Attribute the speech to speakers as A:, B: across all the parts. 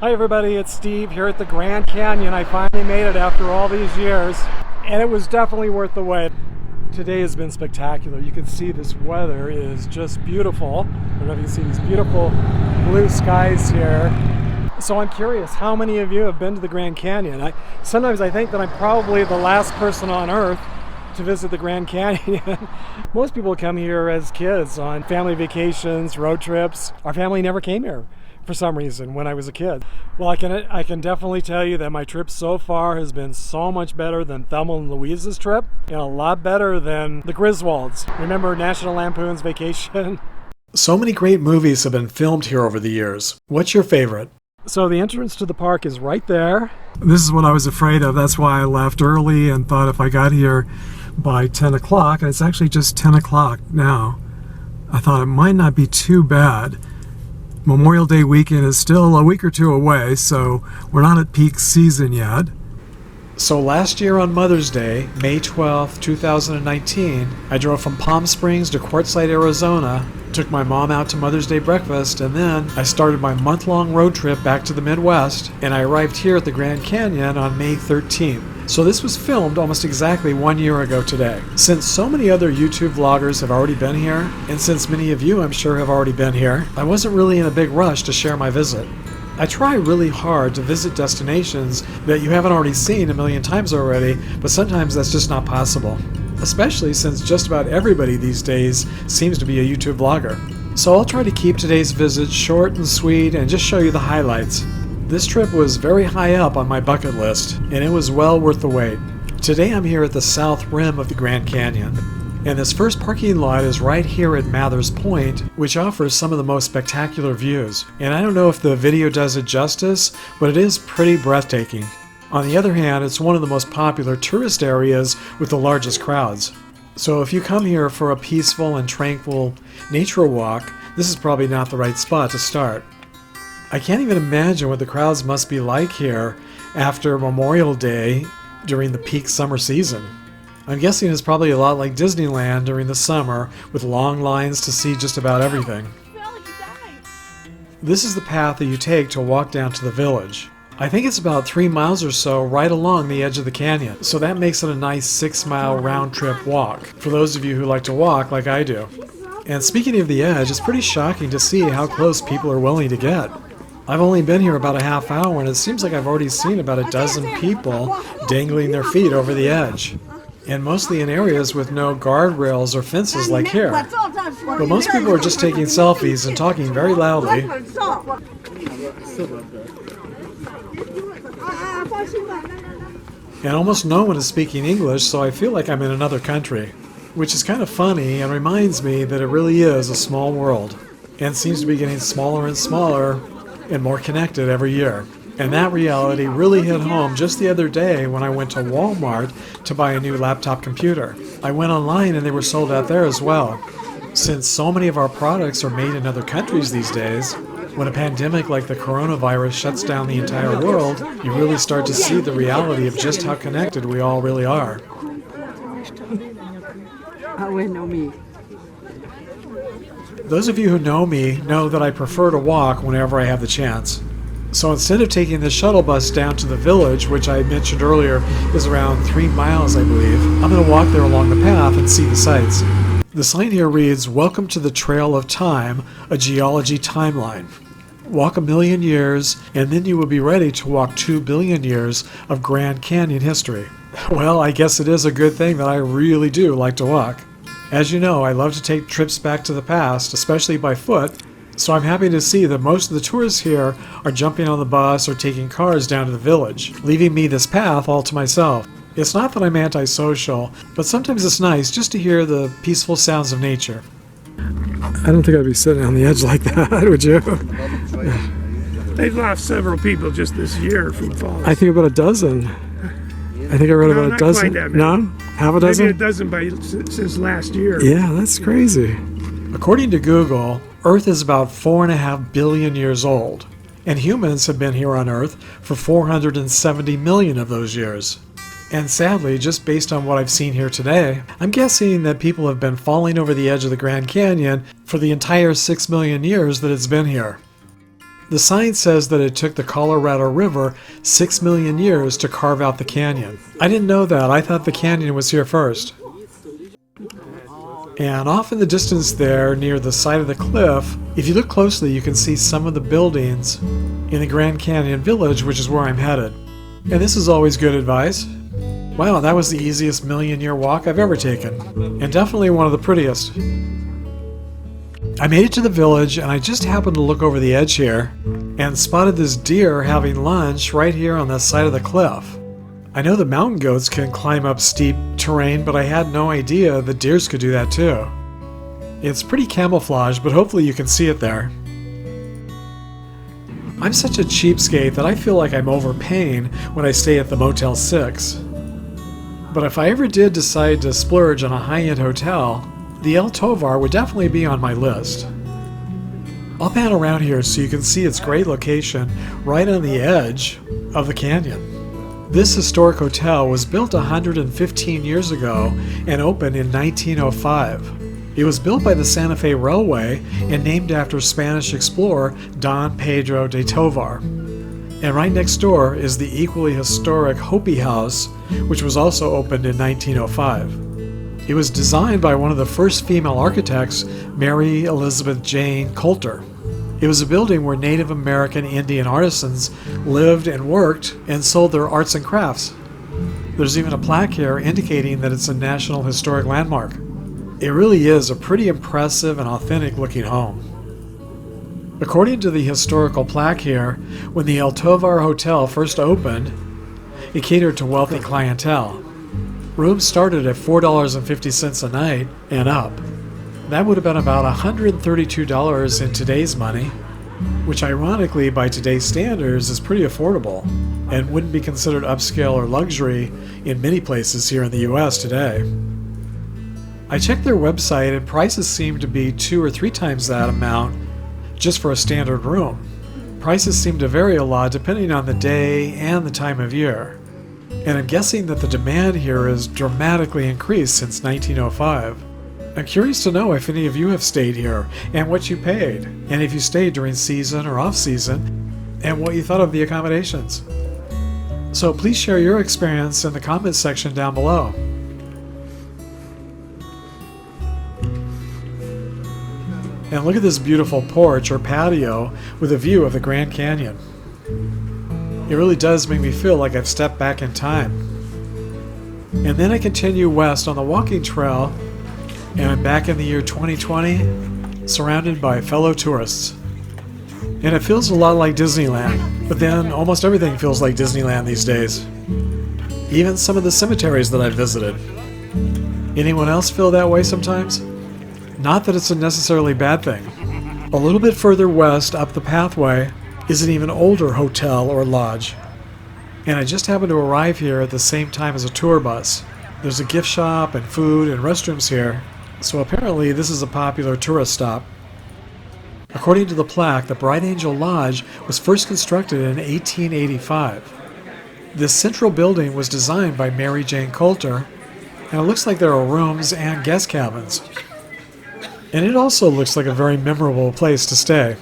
A: Hi everybody, it's Steve here at the Grand Canyon. I finally made it after all these years, and it was definitely worth the wait. Today has been spectacular. You can see this weather is just beautiful. I don't know if you can see these beautiful blue skies here. So I'm curious, how many of you have been to the Grand Canyon? Sometimes I think that I'm probably the last person on earth to visit the Grand Canyon. Most people come here as kids on family vacations, road trips. Our family never came here for some reason when I was a kid. Well, I can definitely tell you that my trip so far has been so much better than Thelma and Louise's trip, and a lot better than the Griswolds. Remember National Lampoon's Vacation? So many great movies have been filmed here over the years. What's your favorite? So the entrance to the park is right there. This is what I was afraid of. That's why I left early and thought if I got here by 10 o'clock, and it's actually just 10 o'clock now, I thought it might not be too bad. Memorial Day weekend is still a week or two away, so we're not at peak season yet. So last year on Mother's Day, May 12th, 2019, I drove from Palm Springs to Quartzsite, Arizona, took my mom out to Mother's Day breakfast, and then I started my month-long road trip back to the Midwest, and I arrived here at the Grand Canyon on May 13th. So this was filmed almost exactly 1 year ago today. Since so many other YouTube vloggers have already been here, and since many of you I'm sure have already been here, I wasn't really in a big rush to share my visit. I try really hard to visit destinations that you haven't already seen a million times already, but sometimes that's just not possible. Especially since just about everybody these days seems to be a YouTube vlogger. So I'll try to keep today's visit short and sweet and just show you the highlights. This trip was very high up on my bucket list, and it was well worth the wait. Today I'm here at the south rim of the Grand Canyon, and this first parking lot is right here at Mather's Point, which offers some of the most spectacular views. And I don't know if the video does it justice, but it is pretty breathtaking. On the other hand, it's one of the most popular tourist areas with the largest crowds. So if you come here for a peaceful and tranquil nature walk, this is probably not the right spot to start. I can't even imagine what the crowds must be like here after Memorial Day during the peak summer season. I'm guessing it's probably a lot like Disneyland during the summer with long lines to see just about everything. This is the path that you take to walk down to the village. I think it's about 3 miles or so right along the edge of the canyon, so that makes it a nice 6-mile round-trip walk for those of you who like to walk like I do. And speaking of the edge, it's pretty shocking to see how close people are willing to get. I've only been here about a half hour, and it seems like I've already seen about a dozen people dangling their feet over the edge. And mostly in areas with no guardrails or fences like here. But most people are just taking selfies and talking very loudly. And almost no one is speaking English, so I feel like I'm in another country. Which is kind of funny and reminds me that it really is a small world. And seems to be getting smaller and smaller and more connected every year. And that reality really hit home just the other day when I went to Walmart to buy a new laptop computer. I went online and they were sold out there as well. Since so many of our products are made in other countries these days, when a pandemic like the coronavirus shuts down the entire world, you really start to see the reality of just how connected we all really are. Those of you who know me know that I prefer to walk whenever I have the chance. So instead of taking the shuttle bus down to the village, which I mentioned earlier is around 3 miles I believe, I'm going to walk there along the path and see the sights. The sign here reads, "Welcome to the Trail of Time, a geology timeline. Walk 1,000,000 years and then you will be ready to walk 2 billion years of Grand Canyon history." Well, I guess it is a good thing that I really do like to walk. As you know, I love to take trips back to the past, especially by foot, so I'm happy to see that most of the tourists here are jumping on the bus or taking cars down to the village, leaving me this path all to myself. It's not that I'm antisocial, but sometimes it's nice just to hear the peaceful sounds of nature. I don't think I'd be sitting on the edge like that, would you?
B: They've lost several people just this year from falls.
A: I think about a dozen. I think I read about a dozen. No? Half a dozen?
B: Maybe a dozen since last year.
A: Yeah, that's crazy. According to Google, Earth is about 4.5 billion years old, and humans have been here on Earth for 470 million of those years. And sadly, just based on what I've seen here today, I'm guessing that people have been falling over the edge of the Grand Canyon for the entire 6 million years that it's been here. The sign says that it took the Colorado River 6 million years to carve out the canyon. I didn't know that. I thought the canyon was here first. And off in the distance there, near the side of the cliff, if you look closely, you can see some of the buildings in the Grand Canyon Village, which is where I'm headed. And this is always good advice. Wow, that was the easiest million-year walk I've ever taken. And definitely one of the prettiest. I made it to the village, and I just happened to look over the edge here and spotted this deer having lunch right here on the side of the cliff. I know the mountain goats can climb up steep terrain, but I had no idea the deers could do that too. It's pretty camouflaged, but hopefully you can see it there. I'm such a cheapskate that I feel like I'm overpaying when I stay at the Motel 6. But if I ever did decide to splurge on a high-end hotel, the El Tovar would definitely be on my list. I'll pan around here so you can see its great location right on the edge of the canyon. This historic hotel was built 115 years ago and opened in 1905. It was built by the Santa Fe Railway and named after Spanish explorer Don Pedro de Tovar. And right next door is the equally historic Hopi House, which was also opened in 1905. It was designed by one of the first female architects, Mary Elizabeth Jane Coulter. It was a building where Native American Indian artisans lived and worked and sold their arts and crafts. There's even a plaque here indicating that it's a National Historic Landmark. It really is a pretty impressive and authentic looking home. According to the historical plaque here, when the El Tovar Hotel first opened, it catered to wealthy clientele. Rooms started at $4.50 a night and up. That would have been about $132 in today's money, which ironically by today's standards is pretty affordable and wouldn't be considered upscale or luxury in many places here in the US today. I checked their website and prices seem to be 2 or 3 times that amount just for a standard room. Prices seem to vary a lot depending on the day and the time of year. And I'm guessing that the demand here has dramatically increased since 1905. I'm curious to know if any of you have stayed here and what you paid, and if you stayed during season or off-season, and what you thought of the accommodations. So please share your experience in the comments section down below. And look at this beautiful porch or patio with a view of the Grand Canyon. It really does make me feel like I've stepped back in time. And then I continue west on the walking trail, and I'm back in the year 2020, surrounded by fellow tourists. And it feels a lot like Disneyland, but then almost everything feels like Disneyland these days. Even some of the cemeteries that I've visited. Anyone else feel that way sometimes? Not that it's a necessarily bad thing. A little bit further west up the pathway is an even older hotel or lodge. And I just happened to arrive here at the same time as a tour bus. There's a gift shop and food and restrooms here, so apparently this is a popular tourist stop. According to the plaque, the Bright Angel Lodge was first constructed in 1885. This central building was designed by Mary Jane Coulter, and it looks like there are rooms and guest cabins. And it also looks like a very memorable place to stay.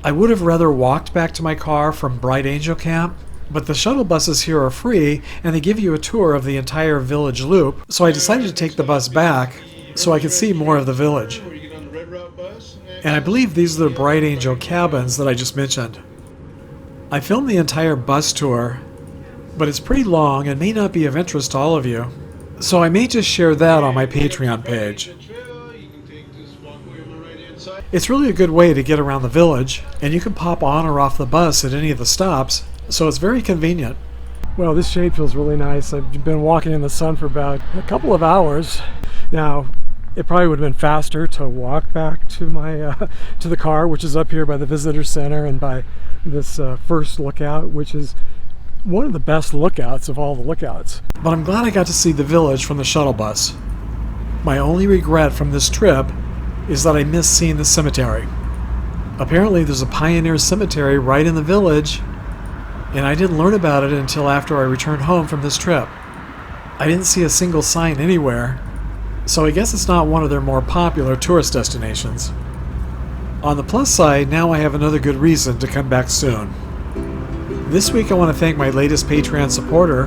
A: I would have rather walked back to my car from Bright Angel Camp, but the shuttle buses here are free and they give you a tour of the entire village loop, so I decided to take the bus back so I could see more of the village. And I believe these are the Bright Angel cabins that I just mentioned. I filmed the entire bus tour, but it's pretty long and may not be of interest to all of you, so I may just share that on my Patreon page. It's really a good way to get around the village, and you can pop on or off the bus at any of the stops, so it's very convenient. Well, this shade feels really nice. I've been walking in the sun for about a couple of hours. Now, it probably would have been faster to walk back to my to the car, which is up here by the visitor center and by this first lookout, which is one of the best lookouts of all the lookouts. But I'm glad I got to see the village from the shuttle bus. My only regret from this trip is that I missed seeing the cemetery. Apparently there's a pioneer cemetery right in the village, and I didn't learn about it until after I returned home from this trip. I didn't see a single sign anywhere, so I guess it's not one of their more popular tourist destinations. On the plus side, now I have another good reason to come back soon. This week I want to thank my latest Patreon supporter,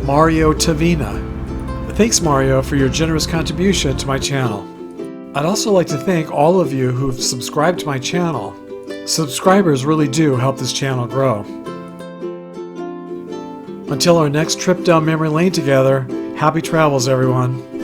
A: Mario Tavina. Thanks, Mario, for your generous contribution to my channel. I'd also like to thank all of you who've subscribed to my channel. Subscribers really do help this channel grow. Until our next trip down memory lane together, happy travels, everyone.